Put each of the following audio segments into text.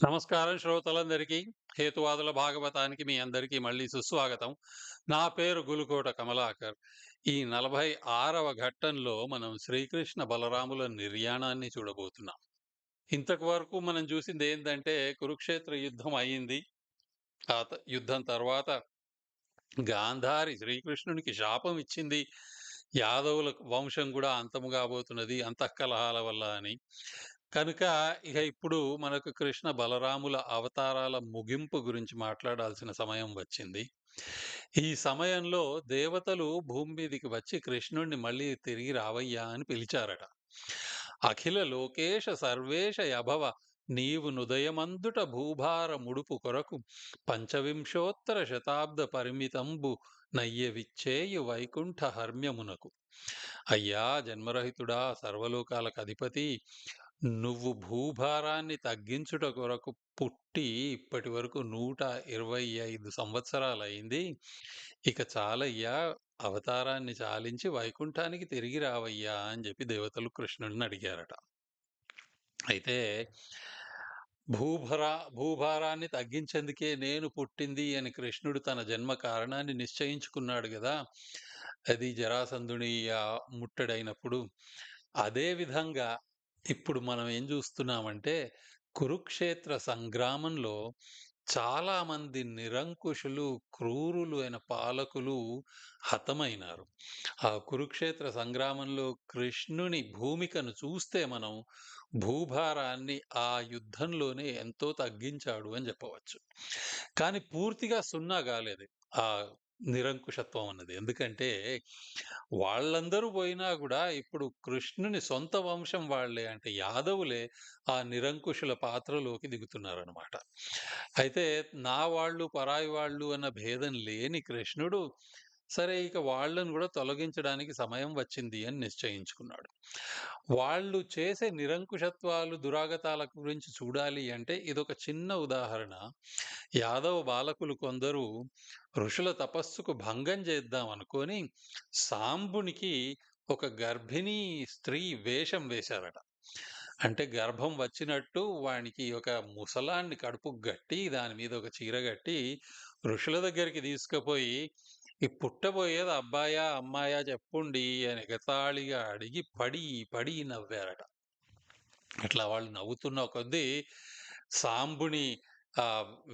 నమస్కారం శ్రోతలందరికీ. హేతువాదుల భాగవతానికి మీ అందరికీ మళ్ళీ సుస్వాగతం. నా పేరు గులుకోట కమలాకర్. ఈ 46వ ఘట్టంలో మనం శ్రీకృష్ణ బలరాముల నిర్యాణాన్ని చూడబోతున్నాం. ఇంతకు వరకు మనం చూసిందేందంటే కురుక్షేత్ర యుద్ధం అయింది. యుద్ధం తర్వాత గాంధారి శ్రీకృష్ణునికి శాపం ఇచ్చింది. యాదవుల వంశం గూడా అంతము గాబోతున్నది అంతఃకలహాల వల్ల అని. కనుక ఇక ఇప్పుడు మనకు కృష్ణ బలరాముల అవతారాల ముగింపు గురించి మాట్లాడాల్సిన సమయం వచ్చింది. ఈ సమయంలో దేవతలు భూమి మీదికి వచ్చి కృష్ణుణ్ణి మళ్ళీ తిరిగి రావయ్యా అని పిలిచారట. అఖిల లోకేశ సర్వేశ యభవ నీవు నుదయమందుట భూభార ముడుపు కొరకు పంచవింశోత్తర శతాబ్ద పరిమితంబు నయ్యవిచ్చేయు వైకుంఠ హర్మ్యమునకు. అయ్యా జన్మరహితుడా సర్వలోకాలకు అధిపతి, నువ్వు భూభారాన్ని తగ్గించుట కొరకు పుట్టి ఇప్పటి వరకు 125 సంవత్సరాలయింది. ఇక చాలయ్యా, అవతారాన్ని చాలించి వైకుంఠానికి తిరిగి రావయ్యా అని చెప్పి దేవతలు కృష్ణుడిని అడిగారట. అయితే భూభారాన్ని తగ్గించేందుకే నేను పుట్టింది అని కృష్ణుడు తన జన్మ కారణాన్ని నిశ్చయించుకున్నాడు గదా! అది జరాసంధుని ముట్టడైనప్పుడు. అదే విధంగా ఇప్పుడు మనం ఏం జూస్తున్నామంటే, కురుక్షేత్ర సంగ్రామంలో చాలామంది నిరంకుశులు, క్రూరులు అయిన పాలకులు హతమైనారు. ఆ కురుక్షేత్ర సంగ్రామంలో కృష్ణుని భూమికను చూస్తే మనం భూభారాన్ని ఆ యుద్ధంలోనే ఎంతో తగ్గించాడు అని చెప్పవచ్చు. కానీ పూర్తిగా సున్నా గాలేదు ఆ నిరంకుశత్వం అన్నది. ఎందుకంటే వాళ్ళందరూ పోయినా గూడా ఇప్పుడు కృష్ణుని సొంత వంశం వాళ్ళే అంటే యాదవులే ఆ నిరంకుశుల పాత్రలోకి దిగుతున్నారనమాట. అయితే నా వాళ్ళు, పరాయి వాళ్ళు అన్న భేదం లేని కృష్ణుడు సరే ఇక వాళ్ళను గూడా తొలగించడానికి సమయం వచ్చింది అని నిశ్చయించుకున్నాడు. వాళ్ళు చేసే నిరంకుశత్వాలు, దురాగతాల గురించి చూడాలి అంటే ఇదొక చిన్న ఉదాహరణ. యాదవ బాలకులు కొందరు ఋషుల తపస్సుకు భంగం చేద్దాం అనుకోని సాంబునికి ఒక గర్భిణీ స్త్రీ వేషం వేశారట. అంటే గర్భం వచ్చినట్టు వానికి ఒక ముసలాన్ని కడుపుకు గట్టి, దాని మీద ఒక చీర గట్టి ఋషుల దగ్గరికి తీసుకుపోయి, "ఈ పుట్టబోయేది అబ్బాయా? అమ్మాయా చెప్పుండి" అని ఎగతాళిగా అడిగి పడి, పడి నవ్వారట. అట్లా వాళ్ళు నవ్వుతున్న కొద్దీ సాంబుని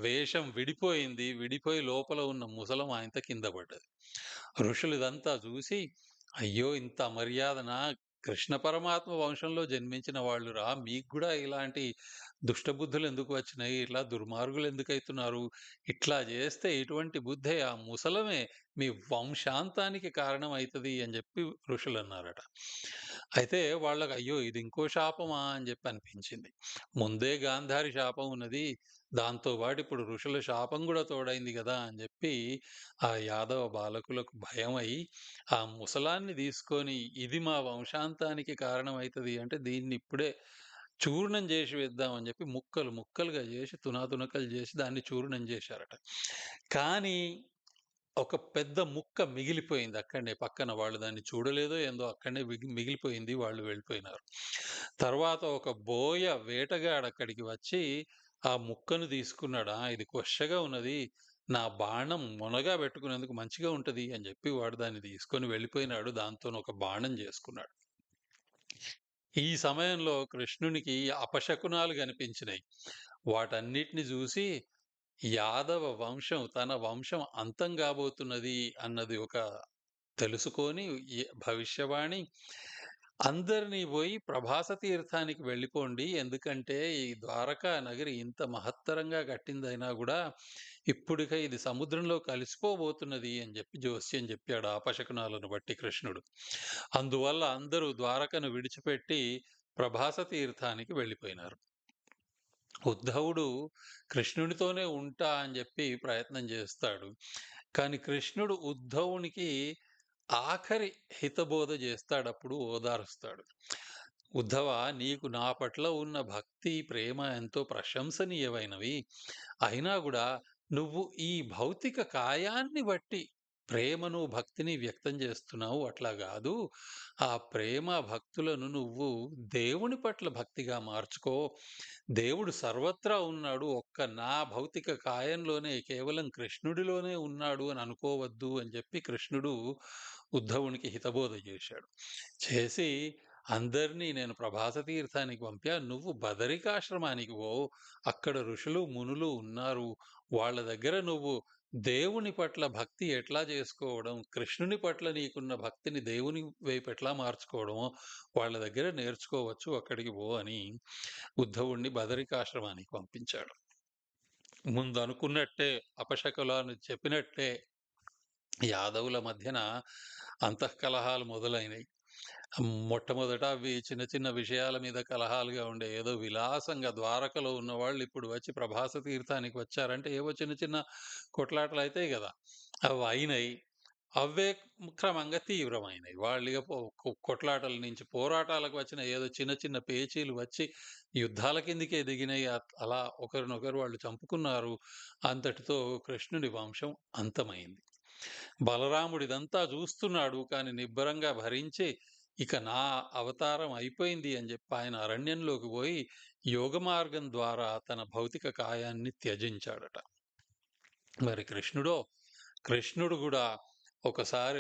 వేషం విడిపోయింది. విడిపోయి లోపల ఉన్న ముసలం ఆయనతో కింద పడ్డది. ఋషులు ఇదంతా చూసి, "అయ్యో! ఇంత అమర్యాదనా? కృష్ణ పరమాత్మ వంశంలో జన్మించిన వాళ్ళురా! మీకు గూడా ఇలాంటి దుష్టబుద్ధులు ఎందుకు వచ్చినాయి? ఇట్లా దుర్మార్గులు ఎందుకైతున్నారు? ఇట్లా చేస్తే ఇటువంటి బుద్ధే ఆ ముసలమే మీ వంశాంతానికి కారణం అయితది" అని చెప్పి ఋషులన్నారట. అయితే వాళ్ళకి అయ్యో! ఇది ఇంకో శాపమా అని చెప్పి అనిపించింది. ముందే గాంధారి శాపం ఉన్నది. దాంతో పాటు ఇప్పుడు ఋషుల శాపం గూడా తోడైంది గదా! అని జెప్పి ఆ యాదవ బాలకులకు భయమై, ఆ ముసలాన్ని తీసుకొని ఇది మా వంశాంతానికి కారణమైతది అంటే దీన్నిప్పుడే చూర్ణం జేసి వేద్దామని జెప్పి ముక్కలు ముక్కలుగా జేసి తునాతునకలు జేసి దాన్ని చూర్ణం జేశారట. కానీ ఒక పెద్ద ముక్క మిగిలిపోయింది అక్కడనే పక్కన. వాళ్ళు దాన్ని చూడలేదో ఏందో అక్కడనే మిగిలిపోయింది. వాళ్ళు వెళ్ళిపోయినారు. తర్వాత ఒక బోయ వేటగాడు అక్కడికి వచ్చి ఆ ముక్కను తీసుకున్నాడు. ఇది కొచ్చగా ఉన్నది. నా బాణం మొనగా పెట్టుకునేందుకు మంచిగా ఉంటది అని చెప్పి వాడు దాన్ని తీసుకొని వెళ్ళిపోయినాడు. దాంతోని ఒక బాణం చేసుకున్నాడు. ఈ సమయంలో కృష్ణునికి అపశకునాలు కనిపించినాయి. వాటన్నిటిని చూసి యాదవ వంశం తన వంశం అంతం కాబోతున్నది అన్నది ఒక తెలుసుకొని భవిష్యవాణి అందరినీ పోయి ప్రభాస తీర్థానికి వెళ్ళిపోండి. ఎందుకంటే ఈ ద్వారకా నగరి ఇంత మహత్తరంగా కట్టిందైనా కూడా ఇప్పుడిక ఇది సముద్రంలో కలిసిపోబోతున్నది అని చెప్పి జోస్యం చెప్పాడు ఆ అపశకునాలను బట్టి కృష్ణుడు. అందువల్ల అందరూ ద్వారకను విడిచిపెట్టి ప్రభాస తీర్థానికి వెళ్ళిపోయినారు. ఉద్ధవుడు కృష్ణునితోనే ఉంటా అని చెప్పి ప్రయత్నం చేస్తాడు. కానీ కృష్ణుడు ఉద్ధవునికి ఆఖరి హితబోధ చేస్తాడప్పుడు ఓదారుస్తాడు. ఉద్ధవా, నీకు నా పట్ల ఉన్న భక్తి, ప్రేమ ఎంతో ప్రశంసనీయమైనవి. అయినా గూడా నువ్వు ఈ భౌతిక కాయాన్ని బట్టి ప్రేమను, భక్తిని వ్యక్తం చేస్తున్నావు. అట్లా గాదు. ఆ ప్రేమ, భక్తులను నువ్వు దేవుని పట్ల భక్తిగా మార్చుకో. దేవుడు సర్వత్రా ఉన్నాడు. ఒక్క నా భౌతిక కాయంలోనే కేవలం కృష్ణుడిలోనే ఉన్నాడు అని అనుకోవద్దు అని చెప్పి కృష్ణుడు ఉద్ధవునికి హితబోధ చేశాడు. చేసి అందరినీ నేను ప్రభాస తీర్థానికి పంపా. నువ్వు బదరికాశ్రమానికి పో. అక్కడ ఋషులు, మునులు ఉన్నారు. వాళ్ళ దగ్గర నువ్వు దేవుని పట్ల భక్తి ఎట్లా చేసుకోవడం, కృష్ణుని పట్ల నీకున్న భక్తిని దేవుని వైపు ఎట్లా మార్చుకోవడమో వాళ్ళ దగ్గర నేర్చుకోవచ్చు. అక్కడికి పో అని ఉద్ధవుడిని బదరికాశ్రమానికి పంపించాడు. ముందు అనుకున్నట్టే అపశకులాలు చెప్పినట్టే యాదవుల మధ్యన అంతఃకలహాలు మొదలైనయి. మొట్టమొదట అవి చిన్న చిన్న విషయాల మీద కలహాలుగా ఉండే. ఏదో విలాసంగా ద్వారకలో ఉన్నవాళ్ళు ఇప్పుడు వచ్చి ప్రభాస తీర్థానికి వచ్చారంటే ఏవో చిన్న చిన్న కొట్లాటలయితాయి గదా! అవయినయి. అవే క్రమంగా తీవ్రమైనయి. వాళ్ళిగ కొట్లాటల నుంచి పోరాటాలకు వచ్చిన ఏదో చిన్న చిన్న పేచీలు వచ్చి యుద్ధాల కిందికే దిగినయి. అలా ఒకరినొకరు వాళ్ళు చంపుకున్నారు. అంతటితో కృష్ణుడి వంశం అంతమైంది. బలరాముడిదంతా జూస్తున్నాడు. కానీ నిబ్బరంగా భరించి, ఇక నా అవతారం అయిపోయింది అని జెప్పి ఆయన అరణ్యంలోకి బోయి, యోగ మార్గం ద్వారా తన భౌతిక కాయాన్ని త్యజించాడట. మరి కృష్ణుడు గూడా ఒకసారి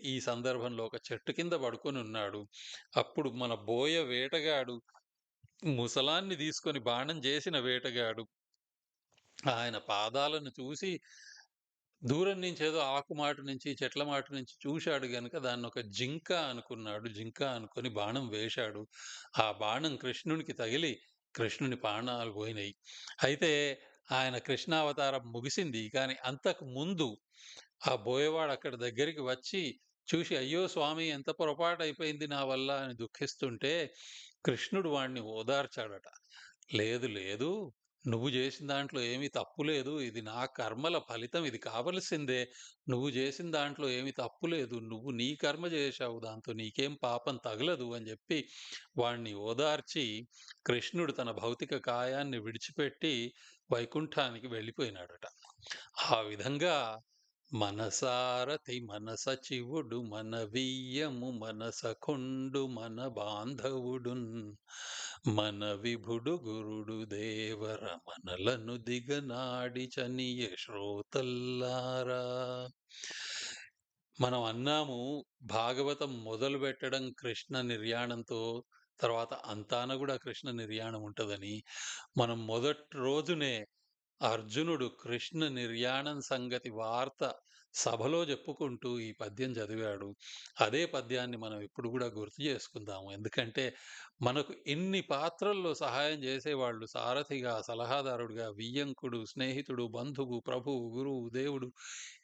ఈ సందర్భంలో ఒక చెట్టు కింద పడుకొనున్నాడు. అప్పుడు మన బోయ వేటగాడు, ముసలాన్ని తీసుకొని బాణం జేసిన వేటగాడు ఆయన పాదాలను చూసి దూరం నుంచి ఏదో ఆకు మాటు నుంచి, చెట్ల మాటు నుంచి చూశాడు గనుక దాన్నొక జింక అనుకున్నాడు. జింక అనుకుని బాణం వేశాడు. ఆ బాణం కృష్ణునికి తగిలి కృష్ణుని ప్రాణాలు పోయినయి. అయితే ఆయన కృష్ణావతారం ముగిసింది. కానీ అంతకు ముందు ఆ బోయవాడు అక్కడి దగ్గరికి వచ్చి చూసి, "అయ్యో స్వామి! ఎంత పొరపాటయిపోయింది నా వల్ల" అని దుఃఖిస్తుంటే కృష్ణుడు వాడిని ఓదార్చాడట. "లేదు, లేదు. నువ్వు జేసిన దాంట్లో ఏమీ తప్పు లేదు. ఇది నా కర్మల ఫలితం. ఇది కావలసిందే. నువ్వు జేసిన దాంట్లో ఏమి తప్పు లేదు. నువ్వు నీ కర్మ జేశావు. దాంతో నీకేం పాపం తగలదు" అని జెప్పి వాణ్ణి ఓదార్చి కృష్ణుడు తన భౌతిక కాయాన్ని విడిచిపెట్టి వైకుంఠానికి వెళ్ళిపోయినాడట. ఆ విధంగా మనసారథి మనస చివుడు మనవీయము మనసకొండు మన బాంధవుడున్ మన విభుడు గురుడు దేవర మనలను దిగనాడి చనియ శ్రోతల్లారా. మనం అన్నాము భాగవతం మొదలుపెట్టడం కృష్ణ నిర్యాణంతో, తర్వాత అంతాన గూడా కృష్ణ నిర్యాణం ఉంటదని. మనం మొదటి రోజునే అర్జునుడు కృష్ణ నిర్యాణం సంగతి వార్త సభలో చెప్పుకుంటూ ఈ పద్యం చదివాడు. అదే పద్యాన్ని మనం ఇప్పుడు గూడా గుర్తు చేసుకుందాము. ఎందుకంటే మనకు ఇన్ని పాత్రల్లో సహాయం చేసేవాళ్ళు సారథిగా, సలహాదారుడుగా, వియ్యంకుడు, స్నేహితుడు, బంధువు, ప్రభువు, గురువు, దేవుడు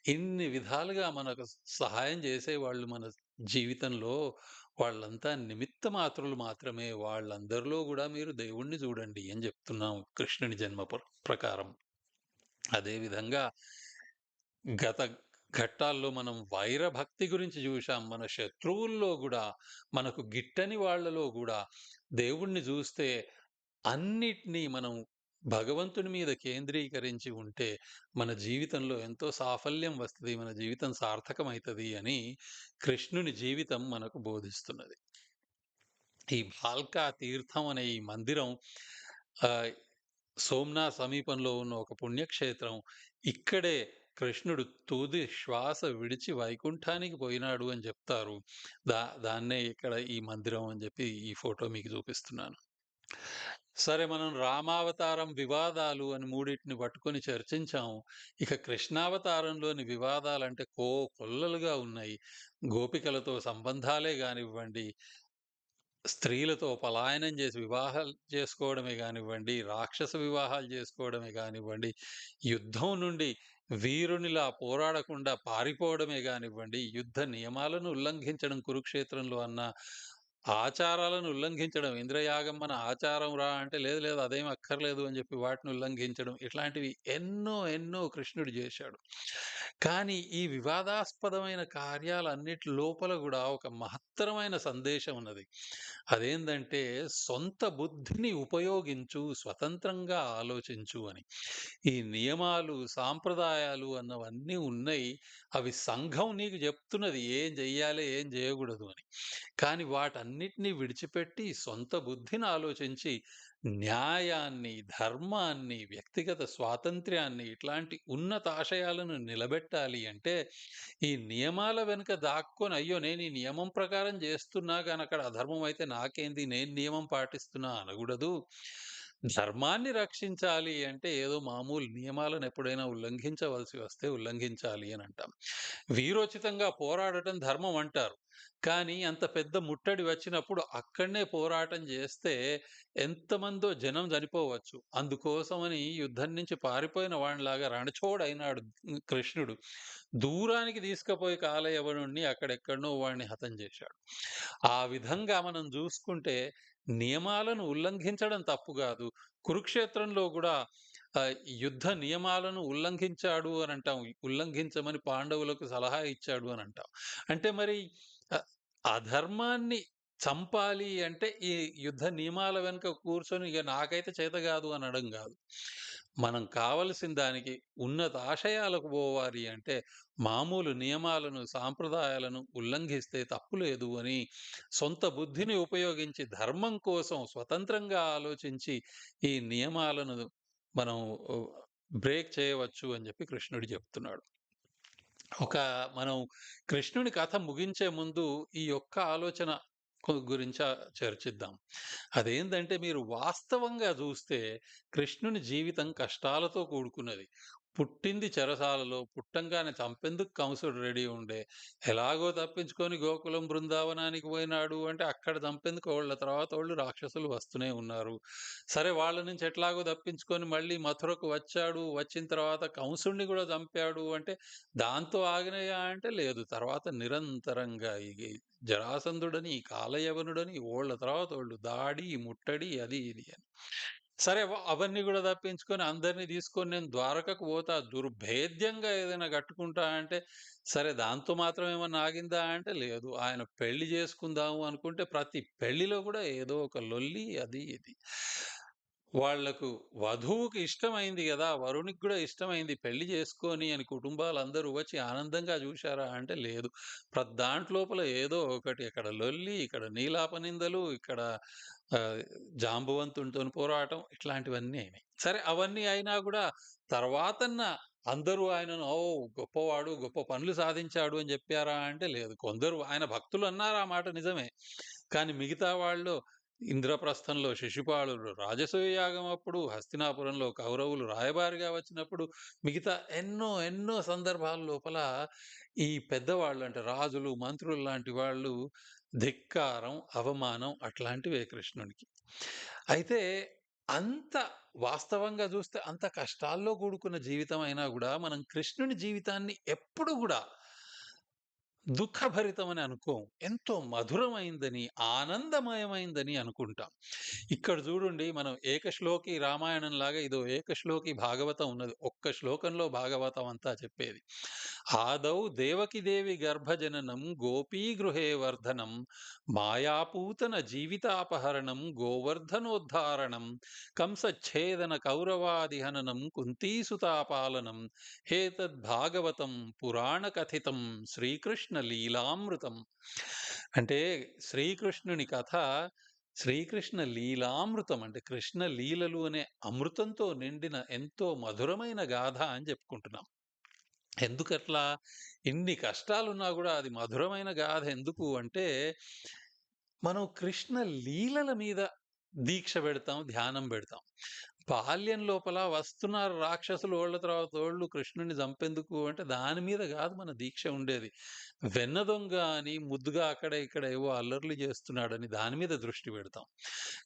ఇన్ని విధాలుగా మనకు సహాయం చేసేవాళ్ళు మన జీవితంలో వాళ్ళంతా నిమిత్త మాత్రులు మాత్రమే. వాళ్ళందరిలో గూడా మీరు దేవుణ్ణి చూడండి అని చెప్తున్నాం కృష్ణుని జన్మ ప్రకారం. అదే విధంగా గత ఘట్టాల్లో మనం వైరభక్తి గురించి చూశాం. మన శత్రువుల్లో గూడా, మనకు గిట్టని వాళ్ళలో గూడా దేవుణ్ణి జూస్తే అన్నిటినీ మనం భగవంతుని మీద కేంద్రీకరించి ఉంటే మన జీవితంలో ఎంతో సాఫల్యం వస్తది. మన జీవితం సార్థకమైతది అని కృష్ణుని జీవితం మనకు బోధిస్తున్నది. ఈ భాల్కా తీర్థం అనే ఈ మందిరం ఆహ్, సోమనాథ్ సమీపంలో ఉన్న ఒక పుణ్యక్షేత్రం. ఇక్కడే కృష్ణుడు తుది శ్వాస విడిచి వైకుంఠానికి పోయినాడు అని జెప్తారు. దాన్నే ఇక్కడ ఈ మందిరం అని జెప్పి ఈ ఫోటో మీకు చూపిస్తున్నాను. సరే, మనం రామావతారం వివాదాలు అని మూడిటిని పట్టుకొని చర్చించాము. ఇక కృష్ణావతారంలోని వివాదాలంటే కోకొల్లలుగా ఉన్నాయి. గోపికలతో సంబంధాలే గానివ్వండి, స్త్రీలతో పలాయనం చేసి వివాహాలు చేసుకోవడమే గానివ్వండి, రాక్షస వివాహాలు చేసుకోవడమే గానివ్వండి, యుద్ధం నుండి వీరునిలా పోరాడకుండా పారిపోవడమే గానివ్వండి, యుద్ధ నియమాలను ఉల్లంఘించడం కురుక్షేత్రంలో అన్న ఆచారాలను ఉల్లంఘించడం. ఇంద్రయాగం మన ఆచారం రా అంటే, లేదు లేదు అదేమి అక్కర్లేదు అని చెప్పి వాటిని ఉల్లంఘించడం. ఇట్లాంటివి ఎన్నో ఎన్నో కృష్ణుడు జేశాడు. కానీ ఈ వివాదాస్పదమైన కార్యాలన్నిటి లోపల గూడా ఒక మహత్తరమైన సందేశం ఉన్నది. అదేందంటే సొంత బుద్ధిని ఉపయోగించు, స్వతంత్రంగా ఆలోచించు అని. ఈ నియమాలు, సాంప్రదాయాలు అన్నవన్నీ ఉన్నయి. అవి సంఘం నీకు జెప్తున్నది ఏం జెయ్యాలి, ఏం జేయగూడదు అని. కానీ వాటన్నిటిని విడిచిపెట్టి సొంత బుద్ధిని ఆలోచించి న్యాయాన్ని, ధర్మాన్ని, వ్యక్తిగత స్వాతంత్ర్యాన్ని ఇట్లాంటి ఉన్నత ఆశయాలను నిలబెట్టాలి అంటే ఈ నియమాల వెనుక దాక్కొని అయ్యో! నేను ఈ నియమం ప్రకారం చేస్తున్నా గాని అక్కడ అధర్మం అయితే నాకేంది? నేను నియమం పాటిస్తున్నా అనగూడదు. ధర్మాన్ని రక్షించాలి అంటే ఏదో మామూలు నియమాలను ఎప్పుడైనా ఉల్లంఘించవలసి వస్తే ఉల్లంఘించాలి అని అంటాం. వీరోచితంగా పోరాడటం ధర్మం అంటారు. కానీ అంత పెద్ద ముట్టడి వచ్చినప్పుడు అక్కడనే పోరాటం చేస్తే ఎంతమందో జనం చనిపోవచ్చు. అందుకోసమని యుద్ధం నుంచి పారిపోయిన వాడిలాగా రణచోడైనాడు కృష్ణుడు. దూరానికి తీసుకుపోయి కాలయవనుడిని అక్కడెక్కడనో వాడిని హతం చేశాడు. ఆ విధంగా మనం చూసుకుంటే నియమాలను ఉల్లంఘించడం తప్పు గాదు. కురుక్షేత్రంలో గూడా యుద్ధ నియమాలను ఉల్లంఘించాడు అనంటాం. ఉల్లంఘించమని పాండవులకు సలహా ఇచ్చాడు అనంటాం. అంటే మరి ఆహ్, అధర్మాన్ని చంపాలి అంటే ఈ యుద్ధ నియమాల వెనుక కూర్చొని ఇగ నాకైతే చేత గాదు అనడం గాదు. మనం కావలసిన దానికి ఉన్నత ఆశయాలకు పోవాలి అంటే మామూలు నియమాలను, సాంప్రదాయాలను ఉల్లంఘిస్తే తప్పు లేదు అని సొంత బుద్ధిని ఉపయోగించి ధర్మం కోసం స్వతంత్రంగా ఆలోచించి ఈ నియమాలను మనం ఆహ్, బ్రేక్ చేయవచ్చు అని జెప్పి కృష్ణుడు చెప్తున్నాడు. ఒక మనం కృష్ణుని కథ ముగించే ముందు ఈ యొక్క ఆలోచన గురించి చర్చిద్దాం. అదేందంటే మీరు వాస్తవంగా జూస్తే కృష్ణుని జీవితం కష్టాలతో కూడుకున్నది. పుట్టింది చెరసాలలో, పుట్టంగానే చంపేందుకు కంసుడు రెడీ ఉండే. ఎలాగో తప్పించుకొని గోకులం బృందావనానికి పోయినాడు అంటే అక్కడ చంపేందుకు ఓళ్ళ తర్వాత ఓళ్ళు రాక్షసులు వస్తూనే ఉన్నారు. సరే వాళ్ళ నుంచి ఎట్లాగో తప్పించుకొని మళ్ళీ మథురకు వచ్చాడు. వచ్చిన తర్వాత కంసుడిని గూడా చంపాడు అంటే దాంతో ఆగినయా అంటే లేదు. తర్వాత నిరంతరంగా ఈ జరాసంధుడని, కాలయవనుడని ఓళ్ళ తర్వాత ఓళ్ళు దాడి, ముట్టడి అది ఇది అని. సరే అవన్నీ గూడా తప్పించుకొని అందరిని తీసుకొని నేను ద్వారకకు పోతా దుర్భేద్యంగా ఏదైనా కట్టుకుంటా అంటే, సరే దాంతో మాత్రం ఏమన్నా ఆగిందా అంటే లేదు. ఆయన పెళ్లి చేసుకుందాము అనుకుంటే ప్రతి పెళ్లిలో గూడా ఏదో ఒక లొల్లి అది ఇది. వాళ్లకు వధువుకి ఇష్టమైంది గదా! వరునికి గూడా ఇష్టమైంది పెళ్లి చేసుకొని అని కుటుంబాలందరూ వచ్చి ఆనందంగా జూశారా అంటే లేదు. దాంట్లోపల ఏదో ఒకటి అక్కడ లొల్లి, ఇక్కడ నీలాపనిందలు, ఇక్కడ ఆహ్, జాంబవంతునితోని పోరాటం ఇట్లాంటివన్నీ అయినాయి. సరే అవన్నీ అయినా గూడా తర్వాతన్నా అందరూ ఆయనను ఓహ్! గొప్పవాడు, గొప్ప పనులు సాధించాడు అని జెప్పారా అంటే లేదు. కొందరు ఆయన భక్తులు అన్నారు ఆ మాట నిజమే. కానీ మిగతా వాళ్ళు ఇంద్రప్రస్థంలో శిశుపాలుడు రాజసూయ యాగం అప్పుడు, హస్తినాపురంలో కౌరవులు రాయబారిగా వచ్చినప్పుడు, మిగతా ఎన్నో ఎన్నో సందర్భాల లోపల ఈ పెద్దవాళ్ళు అంటే రాజులు, మంత్రులు లాంటి వాళ్ళు ధిక్కారం, అవమానం అట్లాంటివే కృష్ణునికి. అయితే అంత వాస్తవంగా జూస్తే అంత కష్టాల్లో కూడుకున్న జీవితం అయినా గూడా మనం కృష్ణుని జీవితాన్ని ఎప్పుడు గూడా దుఃఖభరితమని అనుకోం. ఎంతో మధురమైందని, ఆనందమయమైందని అనుకుంటాం. ఇక్కడ చూడండి మనం ఏకశ్లోకి రామాయణంలాగా ఇదో ఏకశ్లోకి భాగవతం ఉన్నది. ఒక్క శ్లోకంలో భాగవతం అంతా చెప్పేది. ఆదౌ దేవకీదేవి గర్భజననం గోపీగృహే వర్ధనం మాయాపూతన జీవితాపహరణం గోవర్ధనోద్ధారణం కంసచ్ఛేదన కౌరవాదిహననం కుంతీసుతాపాలనం హేతద్భాగవతం పురాణకథితం శ్రీకృష్ణ లీలామృతం. అంటే శ్రీకృష్ణుని కథ శ్రీకృష్ణ లీలామృతం అంటే కృష్ణ లీలలు అనే అమృతంతో నిండిన ఎంతో మధురమైన గాథ అని చెప్పుకుంటున్నాం. ఎందుకట్లా? ఇన్ని కష్టాలున్నా గూడా అది మధురమైన గాథ ఎందుకు అంటే, మనం కృష్ణ లీలల మీద దీక్ష బెడతాం, ధ్యానం బెడతాం. బాల్యం లోపల వస్తున్నారు రాక్షసులు ఓళ్ళ తర్వాత ఓళ్ళు కృష్ణుడిని చంపేందుకు అంటే దాని మీద గాదు మన దీక్ష ఉండేది. వెన్న దొంగ అని ముద్దుగా అక్కడ ఇక్కడ ఏవో అల్లర్లు చేస్తున్నాడని దాని మీద దృష్టి పెడతాం.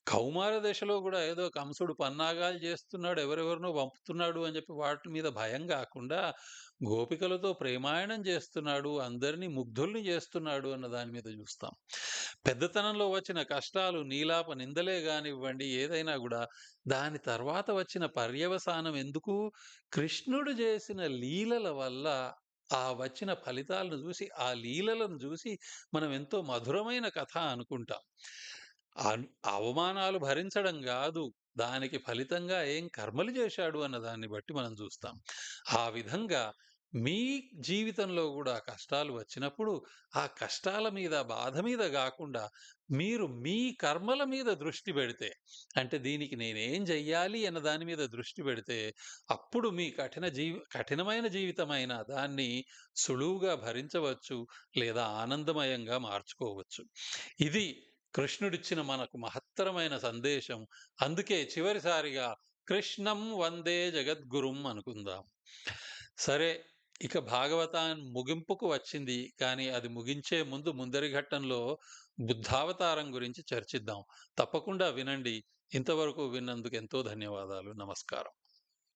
కౌమార దశలో గూడా ఏదో కంసుడు పన్నాగాలు చేస్తున్నాడు, ఎవరెవరినో పంపుతున్నాడు అని చెప్పి వాటి మీద భయం గాకుండా గోపికలతో ప్రేమాయణం చేస్తున్నాడు, అందరిని ముగ్ధుల్ని చేస్తున్నాడు అన్న దాని మీద చూస్తాం. పెద్దతనంలో వచ్చిన కష్టాలు, నీలాప నిందలే గానివ్వండి, ఏదైనా గూడా దాని తర్వాత వచ్చిన పర్యవసానం ఎందుకు? కృష్ణుడు చేసిన లీలల వల్ల ఆ వచ్చిన ఫలితాలను జూసి, ఆ లీలలను జూసి మనం ఎంతో మధురమైన కథ అనుకుంటాం. అవమానాలు భరించడం గాదు. దానికి ఫలితంగా ఏం కర్మలు జేశాడు అన్న దాన్ని బట్టి మనం జూస్తాం. ఆ విధంగా మీ జీవితంలో గూడా కష్టాలు వచ్చినప్పుడు, ఆ కష్టాల మీద, బాధ మీద గాకుండా, మీరు మీ కర్మల మీద దృష్టి బెడితే, అంటే దీనికి నేనేం జెయ్యాలి అన్న దాని మీద దృష్టి బెడితే, అప్పుడు మీ కఠినమైన జీవితమైన దాన్ని సులువుగా భరించవచ్చు, లేదా ఆనందమయంగా మార్చుకోవచ్చు. ఇది కృష్ణుడిచ్చిన మనకు మహత్తరమైన సందేశం. అందుకే చివరిసారిగా కృష్ణం వందే జగద్గురుం అనుకుందాం. సరే, ఇక భాగవతాన్ ముగింపుకు వచ్చింది. కానీ అది ముగించే ముందు ముందరి ఘట్టంలో బుద్ధావతారం గురించి చర్చిద్దాం. తప్పకుండా వినండి. ఇంతవరకు విన్నందుకు ఎంతో ధన్యవాదాలు. నమస్కారం.